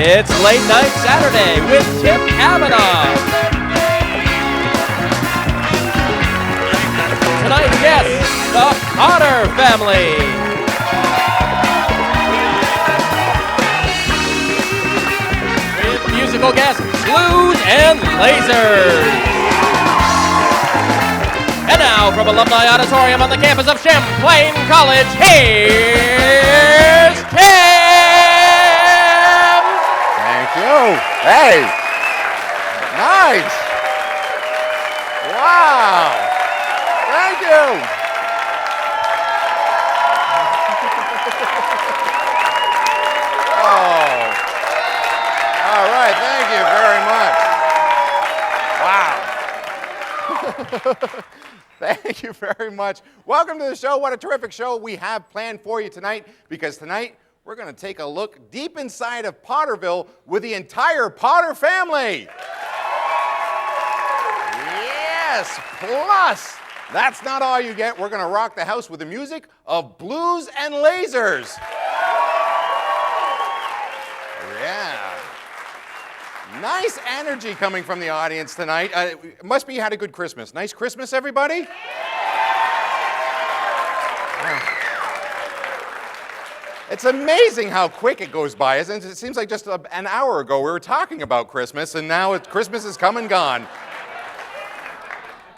It's Late Night Saturday with Kavanagh. Tonight's guests, the Potter family. With musical guests, blues and lasers. And now, from Alumni Auditorium on the campus of Champlain College, here's Tim! Thank you. Hey! Nice! Wow! Thank you! Oh. All right, thank you very much. Wow. Thank you very much. Welcome to the show. What a terrific show we have planned for you tonight, because tonight we're going to take a look deep inside of Potterville with the entire Potter family. Yes, plus, that's not all you get. We're going to rock the house with the music of blues and lasers. Yeah. Nice energy coming from the audience tonight. It must be you had a good Christmas. Nice Christmas, everybody? Wow. It's amazing how quick it goes by, isn't it? It seems like just an hour ago we were talking about Christmas, and now Christmas is come and gone.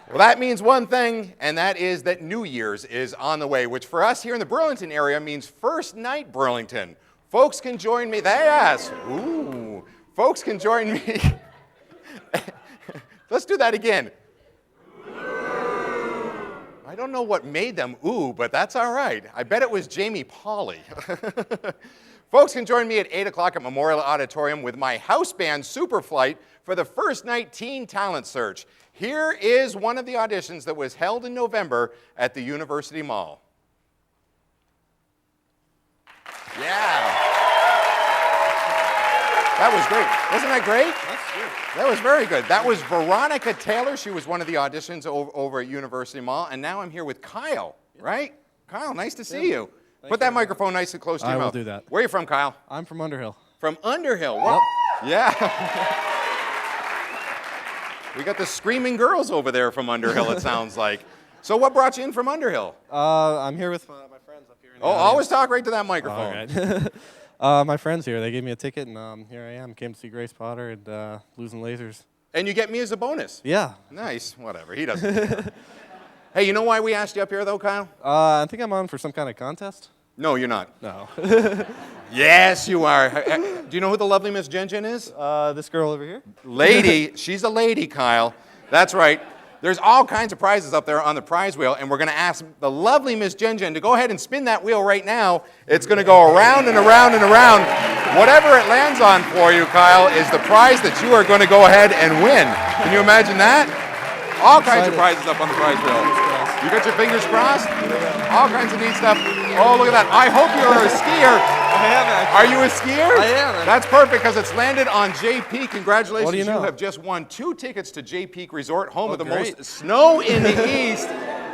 Well, that means one thing, and that is that New Year's is on the way, which for us here in the Burlington area means First Night Burlington. Folks can join me. Yes. Ooh. Folks can join me. Let's do that again. I don't know what made them ooh, but that's all right. I bet it was Jamie Pauley. Folks can join me at 8 o'clock at Memorial Auditorium with my house band Superflight for the First Night Teen Talent Search. Here is one of the auditions that was held in November at the University Mall. Yeah. That was great. Wasn't that great? That's good. That was very good. That was Veronica Taylor. She was one of the auditions over at University Mall. And now I'm here with Kyle, right? Kyle, nice to see you. Put that microphone nice and close to your mouth. I will do that. Where are you from, Kyle? I'm from Underhill. From Underhill. Well, yeah. We got the screaming girls over there from Underhill, it sounds like. So what brought you in from Underhill? I'm here with my friends up here. In the Always talk right to that microphone. All right. My friends here, they gave me a ticket, and here I am. Came to see Grace Potter and Losing Lasers. And you get me as a bonus. Yeah. Nice. Whatever. He doesn't. Hey, you know why we asked you up here, though, Kyle? I think I'm on for some kind of contest. No, you're not. No. Yes, you are. Do you know who the lovely Miss Jen Jen is? This girl over here. Lady. She's a lady, Kyle. That's right. There's all kinds of prizes up there on the prize wheel, and we're going to ask the lovely Miss Jen Jen to go ahead and spin that wheel right now. It's going to go around and around and around. Whatever it lands on for you, Kyle, is the prize that you are going to go ahead and win. Can you imagine that? All kinds of prizes up on the prize wheel. You got your fingers crossed? All kinds of neat stuff. Oh, look at that. I hope you're a skier. I am, actually. Are you a skier? I am. That's perfect, because it's landed on Jay Peak. Congratulations. What do you know? You have just won 2 tickets to Jay Peak Resort, home of the great. most snow in the East.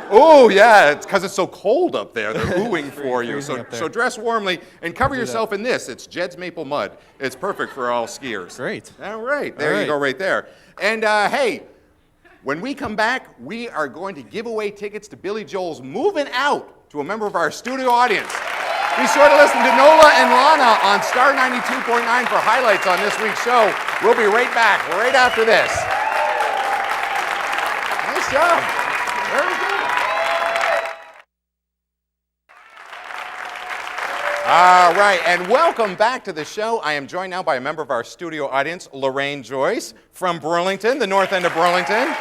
Oh, yeah, it's because it's so cold up there. They're oohing for you. So dress warmly and cover yourself in this. It's Jed's Maple Mud. It's perfect for all skiers. Great. All right. There you go right there. And, hey, when we come back, we are going to give away tickets to Billy Joel's Moving Out to a member of our studio audience. Be sure to listen to Nola and Lana on Star 92.9 for highlights on this week's show. We'll be right back right after this. Nice job. Very good. All right, and welcome back to the show. I am joined now by a member of our studio audience, Lorraine Joyce from Burlington, the north end of Burlington.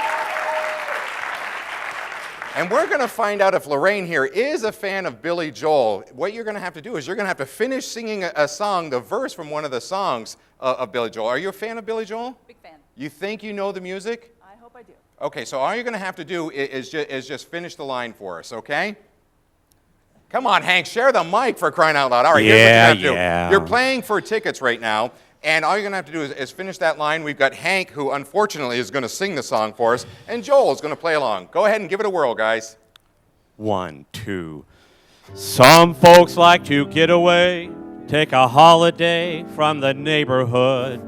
And we're going to find out if Lorraine here is a fan of Billy Joel. What you're going to have to do is you're going to have to finish singing a song, the verse from one of the songs of Billy Joel. Are you a fan of Billy Joel? Big fan. You think you know the music? I hope I do. Okay, so all you're going to have to do is just finish the line for us, okay? Come on, Hank, share the mic for crying out loud. All right, here's what you have to do. You're playing for tickets right now, and all you're going to have to do is finish that line. We've got Hank, who unfortunately is going to sing the song for us, and Joel is going to play along. Go ahead and give it a whirl, guys. 1, 2. Some folks like to get away take a holiday from the neighborhood.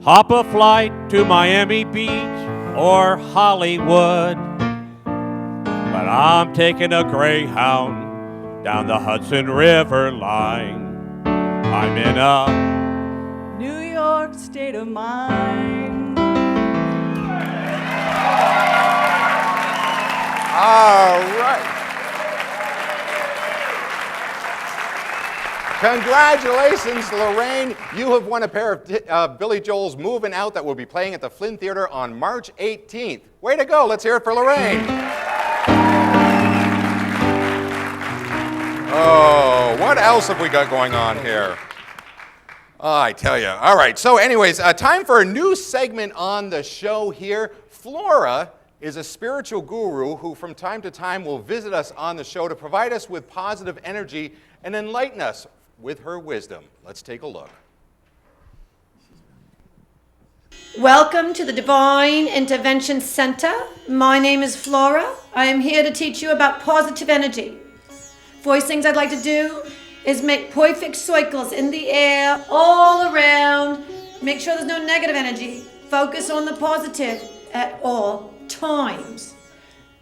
Hop a flight to Miami Beach or Hollywood. But I'm taking a Greyhound down the Hudson River line. I'm in a New York state of mind. All right. Congratulations, Lorraine. You have won a pair of Billy Joel's Movin' Out that will be playing at the Flynn Theater on March 18th. Way to go. Let's hear it for Lorraine. Oh, what else have we got going on here? Oh, I tell you. All right. So anyways, time for a new segment on the show here. Flora is a spiritual guru who from time to time will visit us on the show to provide us with positive energy and enlighten us with her wisdom. Let's take a look. Welcome to the Divine Intervention Center. My name is Flora. I am here to teach you about positive energy. First things I'd like to do is make perfect circles in the air all around. Make sure there's no negative energy. Focus on the positive at all times.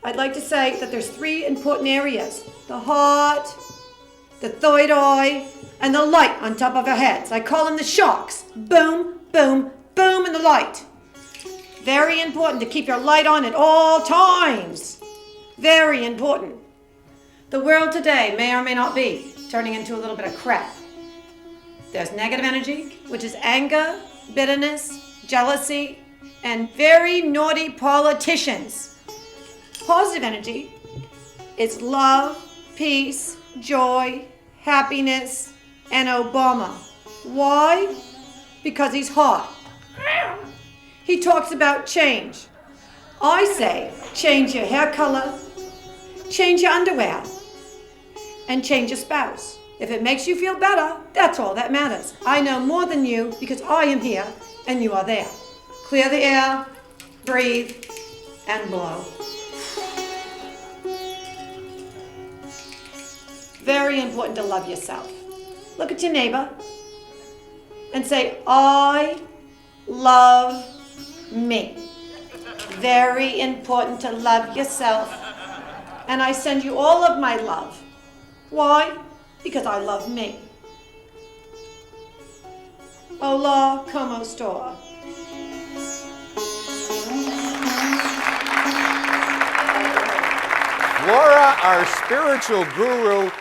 I'd like to say that there's 3 important areas: the heart, the third eye, and the light on top of our heads. I call them the shocks. Boom, boom, boom, and the light. Very important to keep your light on at all times. Very important. The world today may or may not be turning into a little bit of crap. There's negative energy, which is anger, bitterness, jealousy, and very naughty politicians. Positive energy is love, peace, joy, happiness, and Obama. Why? Because he's hot. He talks about change. I say change your hair color, change your underwear, and change your spouse. If it makes you feel better, that's all that matters. I know more than you because I am here and you are there. Clear the air, breathe, and blow. Very important to love yourself. Look at your neighbor and say, I love me. Very important to love yourself. And I send you all of my love. Why? Because I love me. Hola, como está? Flora, our spiritual guru,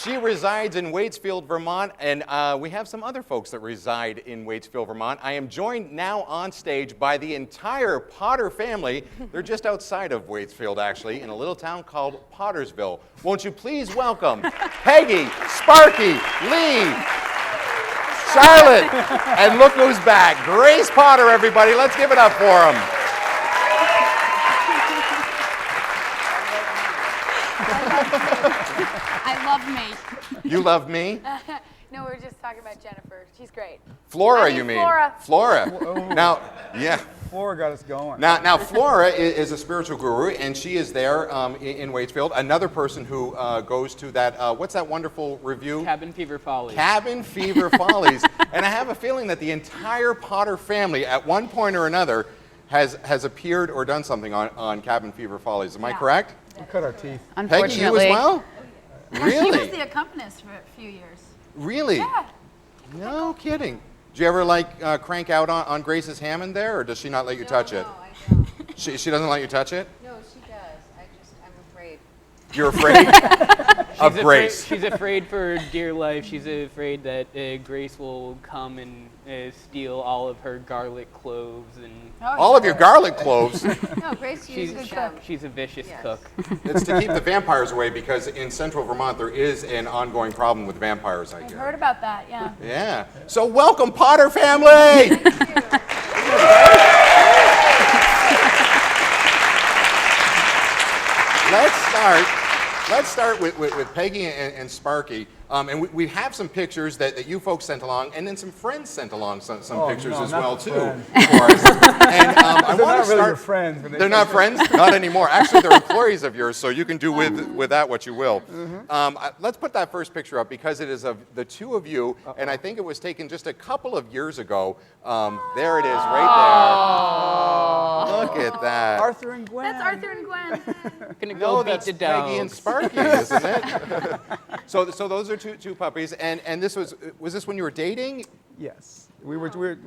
she resides in Waitsfield, Vermont, and we have some other folks that reside in Waitsfield, Vermont. I am joined now on stage by the entire Potter family. They're just outside of Waitsfield, actually, in a little town called Pottersville. Won't you please welcome Peggy, Sparky, Lee, Charlotte, and look who's back. Grace Potter, everybody. Let's give it up for them. I love me. You love me? No, we were just talking about Jennifer. She's great. Flora, I mean you mean? Flora. Flora. Now, yeah. Flora got us going. Now, Flora is a spiritual guru, and she is there in Waitsfield. Another person who goes to that, what's that wonderful review? Cabin Fever Follies. Cabin Fever Follies. And I have a feeling that the entire Potter family, at one point or another, has appeared or done something on Cabin Fever Follies. Am I correct? We cut our teeth. Peggy, you as well? She Really? was the accompanist for a few years. Really? Yeah. No kidding. Do you ever crank out on Grace's Hammond there, or does she not let you touch it? No, I don't. She doesn't let you touch it? No, she does. I'm afraid. You're afraid of Grace. She's afraid for dear life. She's afraid that Grace will come and steal all of her garlic cloves and. All of your garlic cloves. No, Grace, she's a good cook. She's a vicious Yes. cook. It's to keep the vampires away because in central Vermont there is an ongoing problem with vampires, I I hear. heard about that, yeah. Yeah. So welcome, Potter family! Let's start with Peggy and Sparky. And we have some pictures that you folks sent along, and then some friends sent along some pictures no, as not well, the too, friends. for us. And I They're want not to really start. your friends. But They're not friends? Not anymore. Actually, they're employees of yours, so you can do with that what you will. Let's put that first picture up because it is of the two of you, and I think it was taken just a couple of years ago. There it is, right there. Look at that. Arthur and Gwen. That's Arthur and Gwen. Gonna go No, beat that's the Peggy and dogs. Sparky, isn't it? So those are two puppies, and this was this when you were dating? Yes. We were married.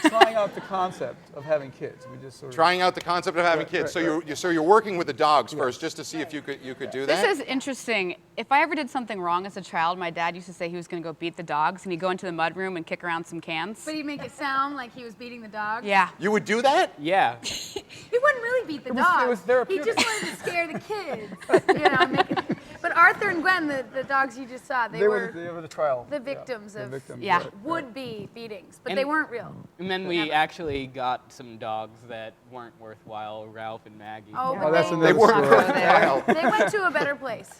trying out the concept of having kids. We just sort of Trying out the concept of having kids. right. So you're working with the dogs first, just to see if you could do that. This is interesting. If I ever did something wrong as a child, my dad used to say he was going to go beat the dogs, and he'd go into the mudroom and kick around some cans. But he'd make it sound like he was beating the dog. Yeah. You would do that? Yeah. He wouldn't really beat the was- dog. it was He therapeutic. just wanted to scare the kids. But Arthur and Gwen, the dogs you just saw, they were the trial. the victims The of victims, Yeah. right. would-be beatings, but And- they weren't real. And then we actually got some dogs that weren't worthwhile, Ralph and Maggie. Oh, Oh, but that's they, They another weren't story. worthwhile. they went to a better place.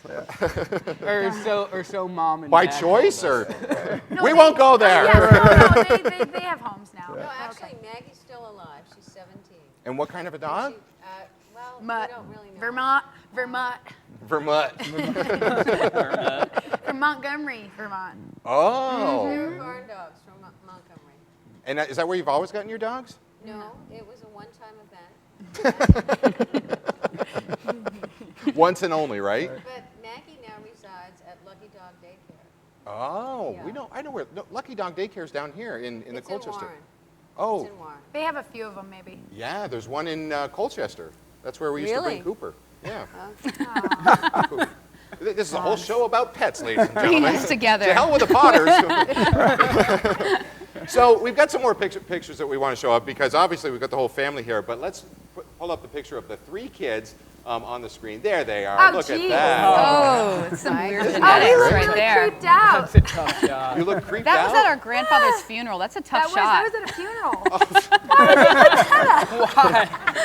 Or so mom and By dad choice, told us. or No, we they- won't go there. Yeah, no, they have homes now. No, actually, Maggie's still alive. She's 17. And what kind of a dog? Well, Mutt. we don't really know. Vermont. Vermont. From Montgomery, Vermont. Oh. They're barn dogs from Montgomery. And is that where you've always gotten your dogs? No, it was a one-time event. Once and only, right? But Maggie now resides at Lucky Dog Daycare. Oh, Yeah. I know where Lucky Dog Daycare's down here in the It's Colchester. in Warren. Oh, It's in Warren. They have a few of them, maybe. yeah, there's one in Colchester. That's where we used to bring Really? Cooper. Yeah. Cooper. This is a whole show about pets, ladies and Bringing gentlemen. us together. To hell with the Potters. So we've got some more pictures that we want to show up because obviously we've got the whole family here. But let's pull up the picture of the three kids on the screen. There they are. Oh, Look geez. at that. Oh, it's some weird Oh, we genetics look right really there. creeped out. That's a tough job. You look creeped That out. was at our grandfather's funeral. That's a tough That shot. was at a funeral.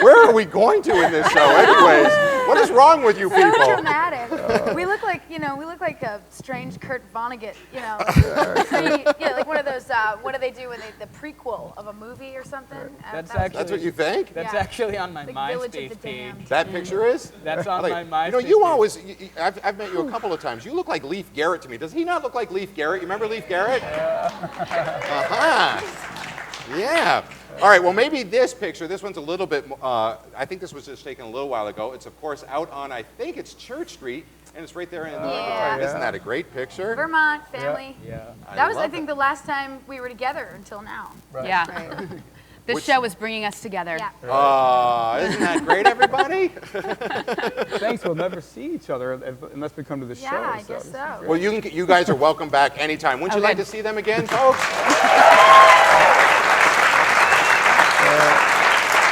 Where are we going to in this show, anyways? What is wrong with you So people? dramatic. We look like a strange Kurt Vonnegut, like one of those. What do they do when the prequel of a movie or something? That's That was- actually- That's what you think? That's Yeah. actually on my The Village of MySpace the page. Damned. That picture is? That's I on like- my MySpace You know, you page. always, I've met you a couple of times. You look like Leif Garrett to me. Does he not look like Leif Garrett? You remember Leif Garrett? Uh-huh. Yeah. All right, well, maybe this picture, this one's a little bit, I think this was just taken a little while ago. It's, of course, out on, I think it's Church Street, and it's right there in the Yeah. Isn't that a great picture? Vermont family. Yeah. That was, I love think, it. the last time we were together until now. Yeah. Right. This Which- show was bringing us together. Yeah. Isn't that great, everybody? Thanks. We'll never see each other unless we come to the show. Yeah, I guess so. Well, you guys are welcome back anytime. Wouldn't you like Okay. to see them again, folks?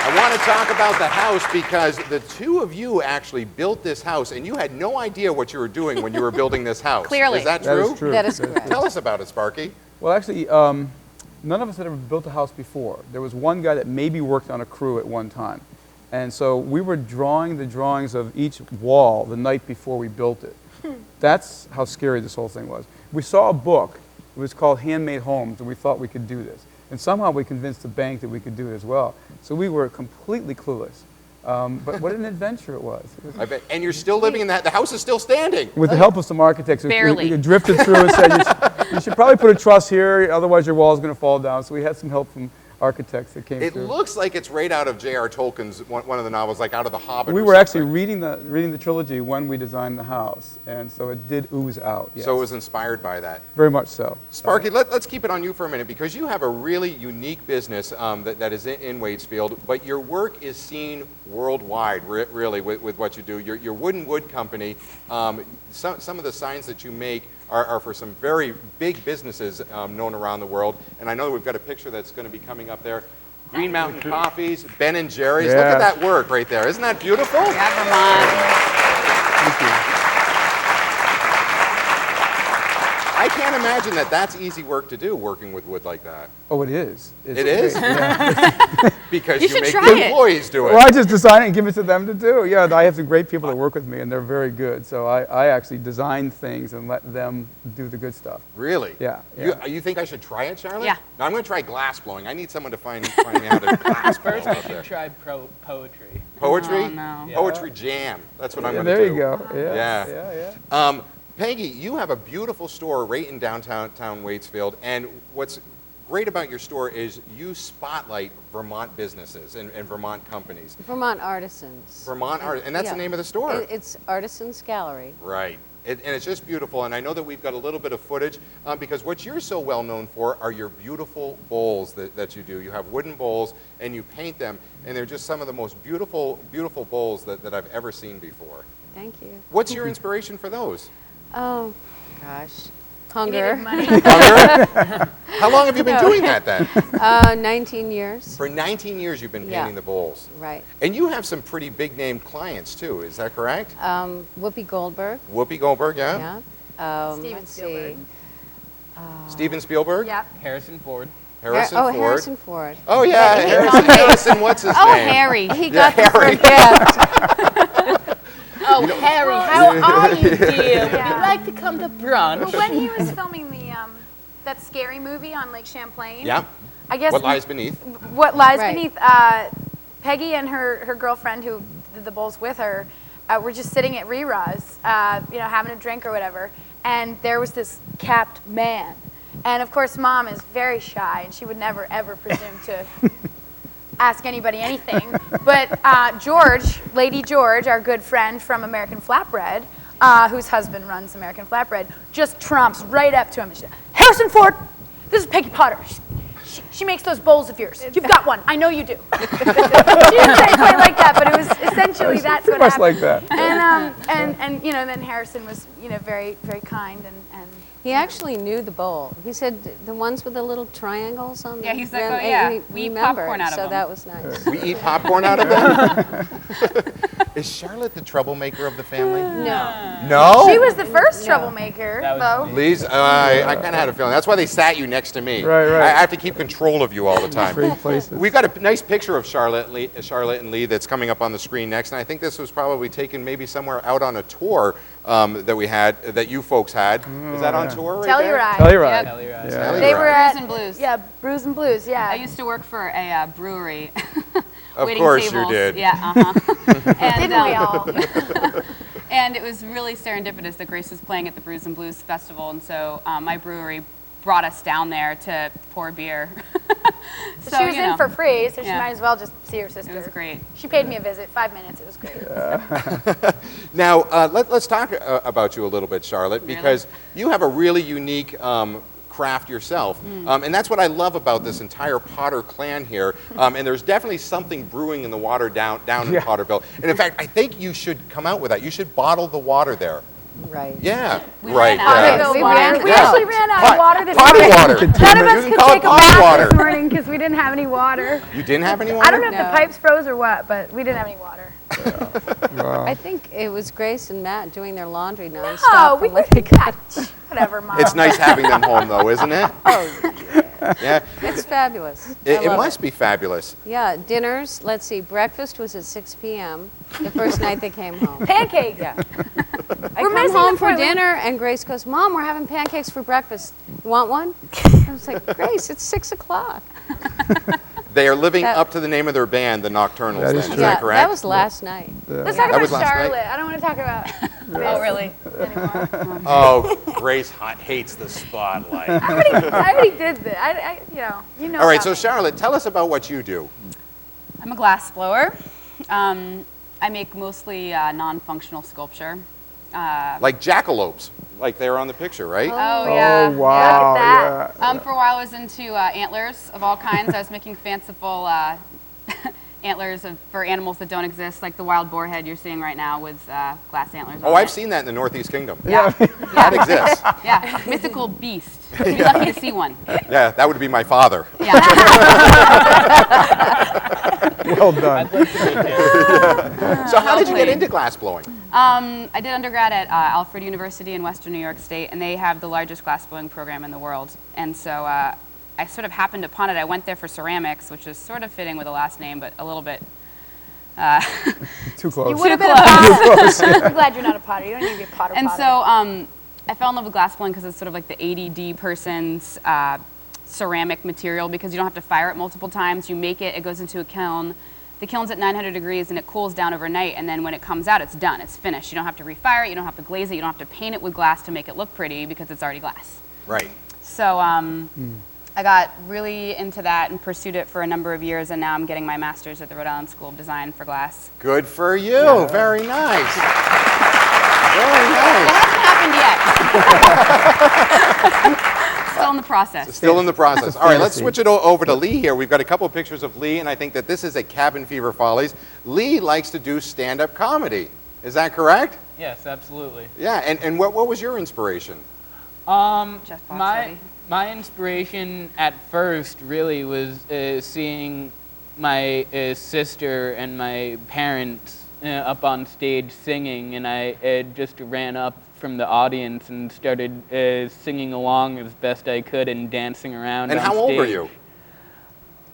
I want to talk about the house because the two of you actually built this house, and you had no idea what you were doing when you were building this house. Clearly. Is that That true? is true. That is correct. Tell us about it, Sparky. Well, actually, none of us had ever built a house before. There was one guy that maybe worked on a crew at one time. And so we were drawing the drawings of each wall the night before we built it. That's how scary this whole thing was. We saw a book. It was called Handmade Homes, and we thought we could do this. And somehow we convinced the bank that we could do it as well. So we were completely clueless. But what an adventure it was. It was I bet. And you're still living in that. The house is still standing. with the help of some architects, Barely. we drifted through and said, you should probably put a truss here, otherwise your wall is going to fall down. So we had some help from architects that came It through. looks like it's right out of J.R. Tolkien's one of the novels, like out of The Hobbit. We or were actually something. reading the trilogy when we designed the house, and so it did ooze out. Yes. So it was inspired by that. Very much so. Sparky, let's keep it on you for a minute because you have a really unique business that is in Waitsfield, but your work is seen worldwide, really, with what you do. Your Wooden Wood company, some of the signs that you make are for some very big businesses known around the world, and I know we've got a picture that's going to be coming up there. Green Mountain Coffees, Ben and Jerry's. Look Yeah. at that work right there. Isn't that beautiful? Yeah, Vermont. Thank you. I can't can't imagine that that's easy work to do, working with wood like that. Oh, it is. It's It is? great, yeah. Because You you should make try the it. employees do it. Well, I just design it and give it to them to do. Yeah, I have some great people that work with me, and they're very good. So I actually design things and let them do the good stuff. Really? Yeah, You think I should try it, Charlotte? Yeah. No, I'm going to try glass blowing. I need someone to find me how to glass blow First, out we should there. try poetry. Poetry? Oh, no. Yeah. Poetry jam. That's what I'm going to There do. you go. Yeah. Yeah. Yeah. Peggy, you have a beautiful store right in downtown Waitsfield, and what's great about your store is you spotlight Vermont businesses and Vermont companies. Vermont artisans. Vermont art, and that's the name of the store. It's Artisans Gallery. Right. And it's just beautiful, and I know that we've got a little bit of footage because what you're so well known for are your beautiful bowls that you do. You have wooden bowls, and you paint them, and they're just some of the most beautiful, beautiful bowls that I've ever seen before. Thank you. What's your inspiration for those? Oh, gosh. You Hunger. needed money. Hunger? How long have you been doing that then? 19 years. For 19 years you've been painting Yeah. the bowls. Right. And you have some pretty big name clients too, is that correct? Whoopi Goldberg. Whoopi Goldberg, yeah? Yeah. Steven Let's Spielberg. see. Steven Spielberg? Yep. Harrison Ford. Harrison Ford? Harrison Ford. Oh yeah, Harrison, what's his Oh, name? Harry. He got the Harry. gift. Oh, Harry, how are you, dear? Would you Yeah. like to come to brunch? Well, when he was filming that scary movie on Lake Champlain, Yeah. I guess What Lies Beneath? What Lies Right. Beneath. Peggy and her girlfriend who did the bowls with her were just sitting at Rira's, having a drink or whatever, and there was this capped man. And of course, Mom is very shy, and she would never, ever presume to ask anybody anything. But George, Lady George, our good friend from American Flatbread, whose husband runs American Flatbread, just trumps right up to him and she said, Harrison Ford, this is Peggy Potter. She makes those bowls of yours. You've got one. I know you do. She didn't say it quite like that, but it was essentially that's what Pretty much happened. like that. And then Harrison was very, very kind and He actually knew the bowl. He said the ones with the little triangles on them. Yeah, he's like, oh, yeah, we eat popcorn out of so them. that was nice. We eat popcorn out of them? Is Charlotte the troublemaker of the family? No. No? she was the first troublemaker, That was though. me. Lise, I kind of had a feeling. That's why they sat you next to me. Right. I have to keep control of you all the time. Great places. We've got a nice picture of Charlotte and Lee that's coming up on the screen next, and I think this was probably taken maybe somewhere out on a tour that you folks had. Is that on tour right there? Telluride. Telluride. Telluride. Yeah. They were Telluride. at Brews and Blues. Yeah, Brews and Blues. Yeah. I used to work for a brewery. Of waiting course you tables. did. Yeah, and, Didn't we all? and it was really serendipitous that Grace was playing at the Brews and Blues Festival, and so my brewery brought us down there to pour beer. So she was in for free, so she Yeah. might as well just see her sister. It was great. She paid me a visit, 5 minutes. It was great. Now, let's talk about you a little bit, Charlotte, because you have a really unique craft yourself. And that's what I love about this entire Potter clan here. And there's definitely something brewing in the water down in Potterville. And in fact, I think you should come out with that. You should bottle the water there. Right. Yeah, We right. ran out Yeah. of We water. ran We out. actually ran out of water this Potty morning. water. None of You us can could call it take a potty bath water. this morning because we didn't have any water. You didn't have any water? I don't know if No. the pipes froze or what, but we didn't have any water. Wow. I think it was Grace and Matt doing their laundry No, nonstop we from when they got. Whatever, Mom. It's nice having them home, though, isn't it? Yeah. It's fabulous. I It love must be fabulous. Yeah, dinners. Let's see. Breakfast was at 6 p.m. the first night they came home. Pancakes. Yeah. I We're come missing home the for point. dinner, and Grace goes, "Mom, we're having pancakes for breakfast. You want one?" I was like, "Grace, it's 6 o'clock." They are living That- up to the name of their band, the Nocturnals, That then. is Is true. that Yeah, correct? that was last night. Let's talk That was about last night? Charlotte. I don't want to talk about Oh, really? anymore. Oh, Grace hates the spotlight. I already did that. You know. All right, about so me. Charlotte, tell us about what you do. I'm a glass blower. I make mostly non-functional sculpture. Like jackalopes, like they're on the picture, right? Oh, yeah. Oh, wow. Look at Yeah. For a while, I was into antlers of all kinds. I was making fanciful antlers for animals that don't exist, like the wild boar head you're seeing right now with glass antlers. Oh, on I've it. seen that in the Northeast Kingdom. Yeah, That exists. yeah, mythical beast. You'd be lucky to see one. Yeah, that would be my father. Yeah. Well done. So how did you get played. into glass blowing? I did undergrad at Alfred University in Western New York State, and they have the largest glassblowing program in the world. And so I sort of happened upon it. I went there for ceramics, which is sort of fitting with the last name, but a little bit Too close. You would have been a potter. I'm glad you're not a potter. You don't need to be a potter. And so I fell in love with glassblowing because it's sort of like the ADD person's ceramic material, because you don't have to fire it multiple times. You make it, it goes into a kiln. The kiln's at 900 degrees and it cools down overnight, and then when it comes out, it's done, it's finished. You don't have to refire it, you don't have to glaze it, you don't have to paint it with glass to make it look pretty because it's already glass. Right. So I got really into that and pursued it for a number of years, and now I'm getting my master's at the Rhode Island School of Design for glass. Good for you. Very nice. Very nice. It hasn't happened yet. Still in the process. Still in the process. All right, let's switch it over to Lee here. We've got a couple of pictures of Lee, and I think that this is at Cabin Fever Follies. Lee likes to do stand-up comedy. Is that correct? Yes, absolutely. Yeah, and what was your inspiration? My inspiration at first really was seeing my sister and my parents up on stage singing, and I just ran up from the audience and started singing along as best I could and dancing around And on how old were stage. you?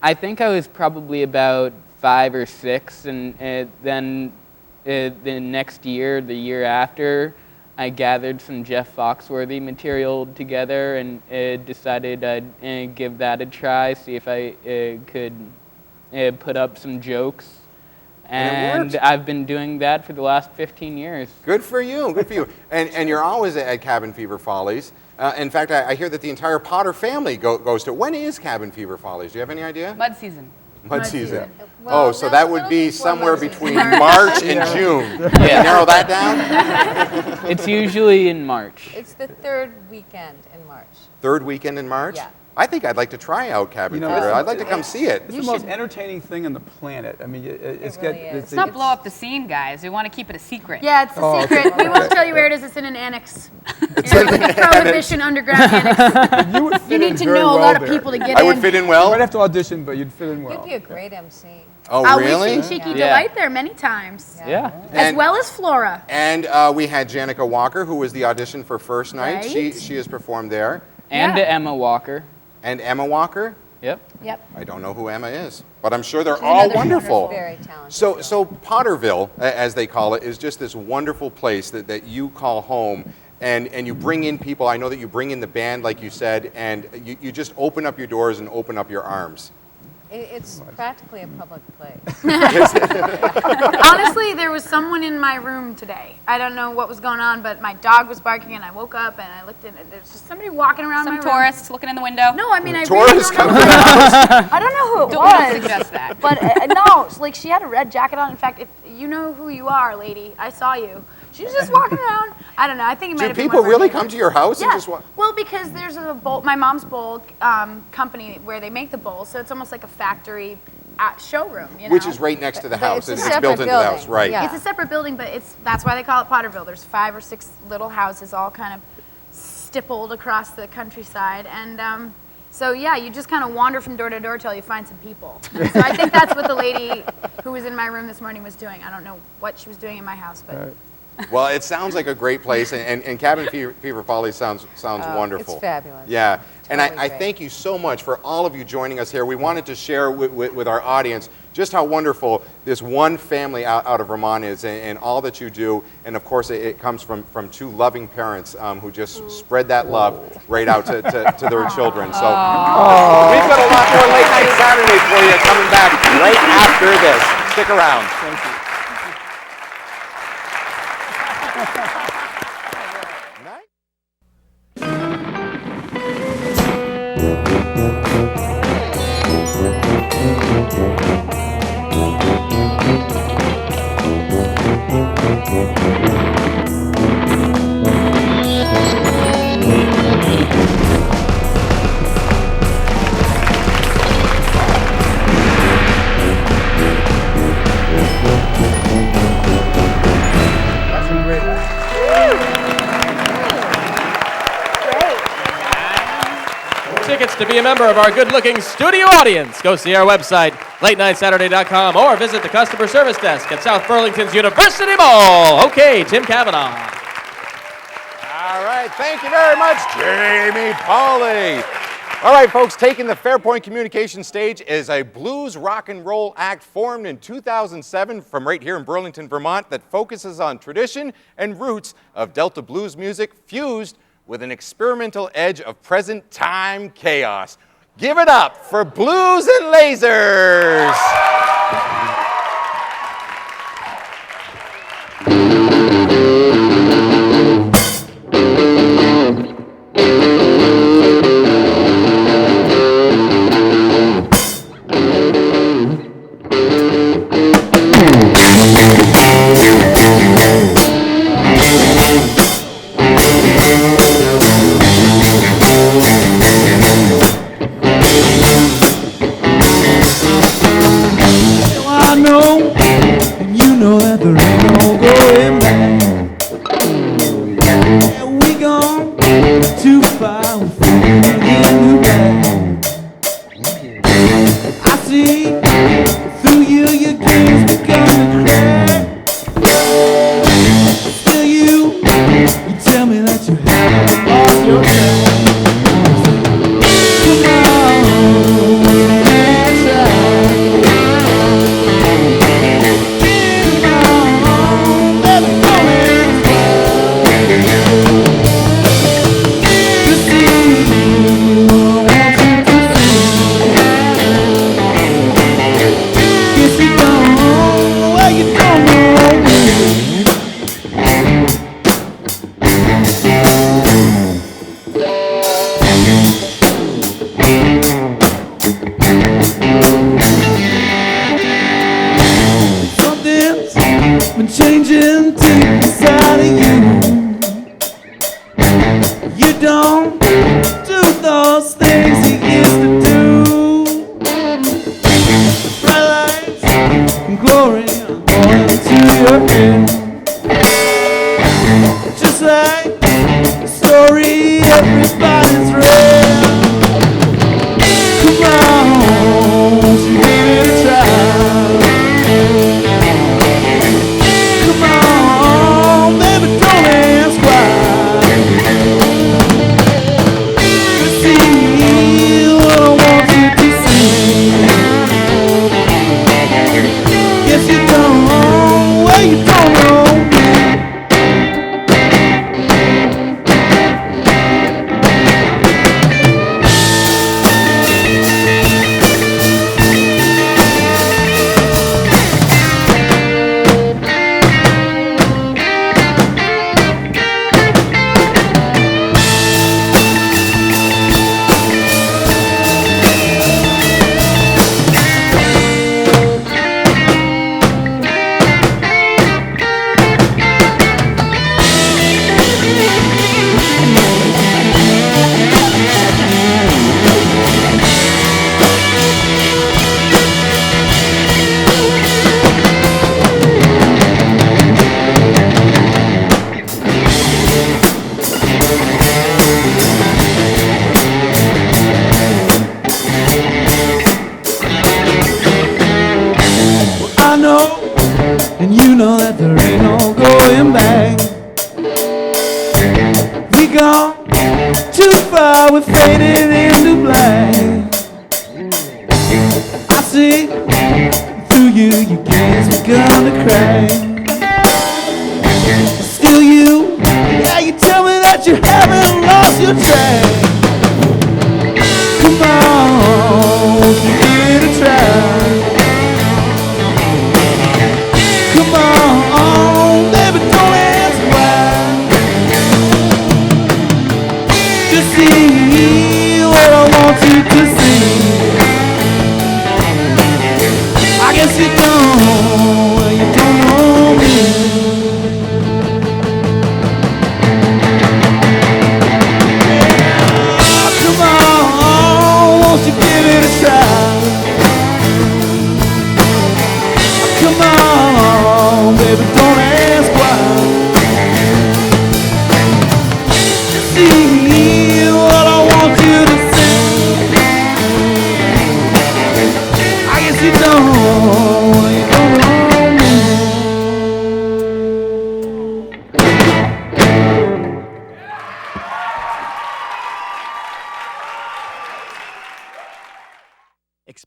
I think I was probably about 5 or 6, and then the next year, the year after, I gathered some Jeff Foxworthy material together and decided I'd give that a try, see if I could put up some jokes. And I've been doing that for the last 15 years. Good for you, good for you. And you're always at Cabin Fever Follies. In fact, I hear that the entire Potter family goes to. When is Cabin Fever Follies? Do you have any idea? Mud season. Mud season. Well, So no, that a would little be before somewhere mud season. between March and June. Can you narrow that down? It's usually in March. It's the third weekend in March. Third weekend in March? Yeah. I think I'd like to try out Cabin Fever. I'd like to come see it. It's the most entertaining thing on the planet. I mean, it's really got. is. Let's not blow up the scene, guys. We want to keep it a secret. Yeah, it's a Oh, secret. okay. We won't tell you where it is. It's in an annex. It's like a Prohibition underground annex. You would fit You in need to very know a well lot of there. people to get I in. would fit in You well. might have to audition, but you'd fit in well. You'd be a great MC. Oh, We've really? seen Cheeky Yeah. Delight there many times, Yeah. as And- well as Flora. And we had Janica Walker, who was the audition for First Night. Right. She has performed there. And Yeah. Emma Walker. And Emma Walker. Yep. Yep. I don't know who Emma is, but I'm sure they're all wonderful. Very talented. So Potterville, as they call it, is just this wonderful place that you call home, and you bring in people. I know that you bring in the band, like you said, and you just open up your doors and open up your arms. It's practically a public place. Honestly, there was someone in my room today. I don't know what was going on, but my dog was barking, and I woke up and I looked in, and there's just somebody walking around my Some room. tourists looking in the window. No, I mean, I Tourists really don't coming know. to the house. I don't know who it Don't was. suggest that. But no, like she had a red jacket on. In fact, if you know who you are, lady, I saw you. She was just walking around. I don't know. I think it might Do have been people one of our really neighbors. come to your house and Yeah. just walk? Well, because there's a bowl, my mom's bowl company where they make the bowls, so it's almost like a factory showroom. You know? Which is right next to the house. it's a It's separate built into the house, building. right? Yeah. It's a separate building, but that's why they call it Potterville. There's 5 or 6 little houses all kind of stippled across the countryside, and so yeah, you just kind of wander from door to door till you find some people. So I think that's what the lady who was in my room this morning was doing. I don't know what she was doing in my house, but Well, it sounds like a great place, and Cabin Fever Follies sounds wonderful. It's fabulous. Yeah, and Totally I great. thank you so much for all of you joining us here. We wanted to share with our audience just how wonderful this one family out of Vermont is, and all that you do. And of course, it comes from 2 loving parents who just spread that love right out to their children. So we've got a lot more Late Night Saturday for you coming back right after this. Stick around. Thank you. That's some great. to be a member of our good-looking studio audience, go see our website, latenightsaturday.com, or visit the customer service desk at South Burlington's University Mall. Okay, Tim Kavanagh. All right, thank you very much, Jamie Pauley. All right, folks, taking the Fairpoint Communication stage is a blues rock and roll act formed in 2007 from right here in Burlington, Vermont, that focuses on tradition and roots of Delta blues music fused with an experimental edge of present-time chaos. Give it up for Blues and Lasers!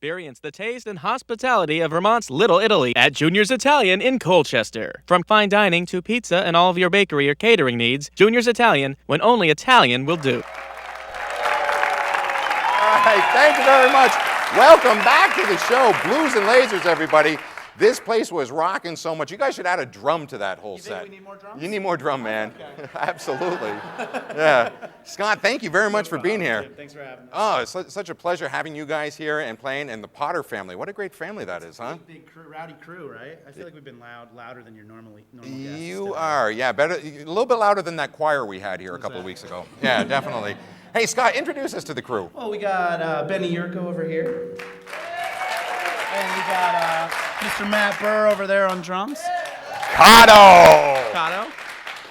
Experience the taste and hospitality of Vermont's Little Italy at Junior's Italian in Colchester. From fine dining to pizza and all of your bakery or catering needs, Junior's Italian, when only Italian will do. All right, thank you very much. Welcome back to the show, Blues and Lasers, everybody. This place was rocking so much. You guys should add a drum to that whole set. You think we need more drums? You need more drum, man. Okay. Absolutely. Yeah. Scott, thank you very much for being here. Thanks for having us. Oh, it's such a pleasure having you guys here and playing, and the Potter family. What a great family that is, huh? Big crew, rowdy crew, right? I feel like we've been louder than your normal guests. You are, yeah, better, a little bit louder than that choir we had here a couple of weeks ago. Yeah, definitely. Hey, Scott, introduce us to the crew. Well, we got Benny Yurko over here. And we got Mr. Matt Burr over there on drums. Cotto!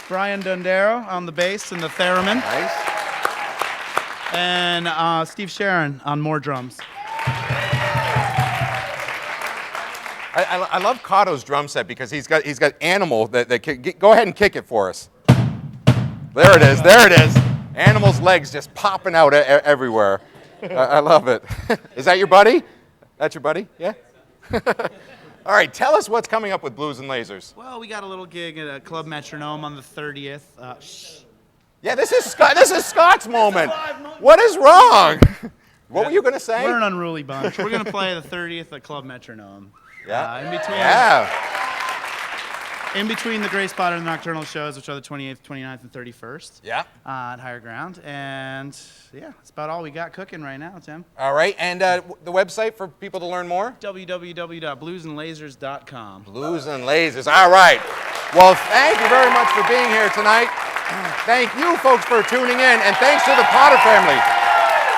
Brian Dondero on the bass and the theremin. Nice. And Steve Sharon on more drums. I love Cotto's drum set because he's got Animal that go ahead and kick it for us. There it is. Animal's legs just popping out everywhere. I love it. Is that your buddy? That's your buddy? Yeah? All right, tell us what's coming up with Blues and Lasers. Well, we got a little gig at a Club Metronome on the 30th. Yeah, this is Scott's moment. What is wrong? What were you going to say? We're an unruly bunch. We're going to play the 30th at Club Metronome. Yeah. In between the Grace Potter and the Nocturnal shows, which are the 28th, 29th, and 31st. Yeah. At Higher Ground. And yeah, that's about all we got cooking right now, Tim. All right, and the website for people to learn more? www.bluesandlasers.com. Blues and Lasers. All right. Well, thank you very much for being here tonight. Thank you, folks, for tuning in, and thanks to the Potter family.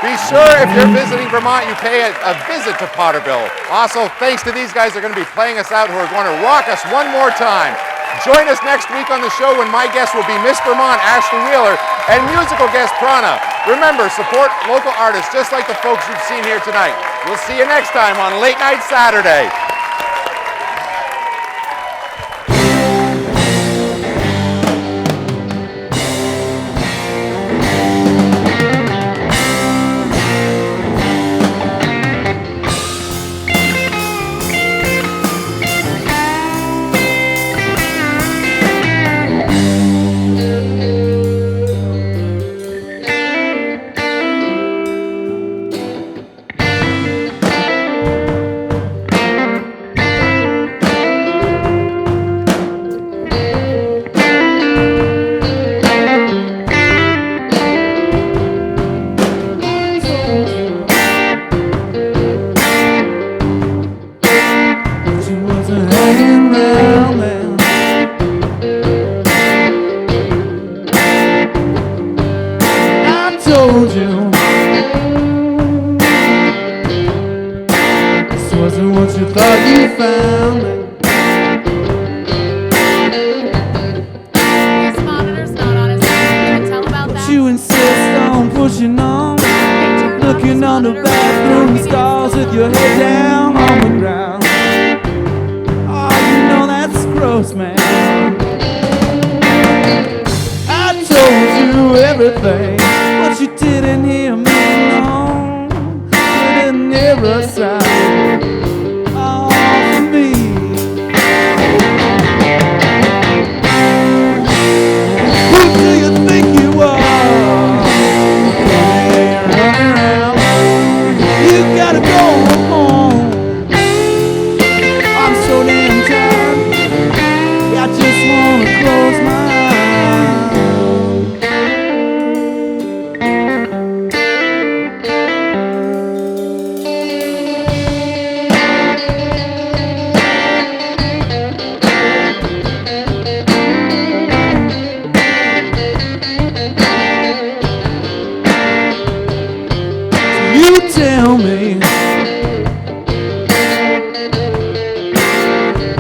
Be sure, if you're visiting Vermont, you pay a visit to Potterville. Also, thanks to these guys, they're going to be playing us out, who are going to rock us one more time. Join us next week on the show when my guest will be Miss Vermont, Ashley Wheeler, and musical guest Prana. Remember, support local artists just like the folks you've seen here tonight. We'll see you next time on Late Night Saturday.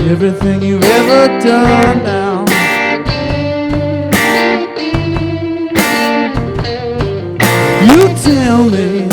Everything you've ever done now. You tell me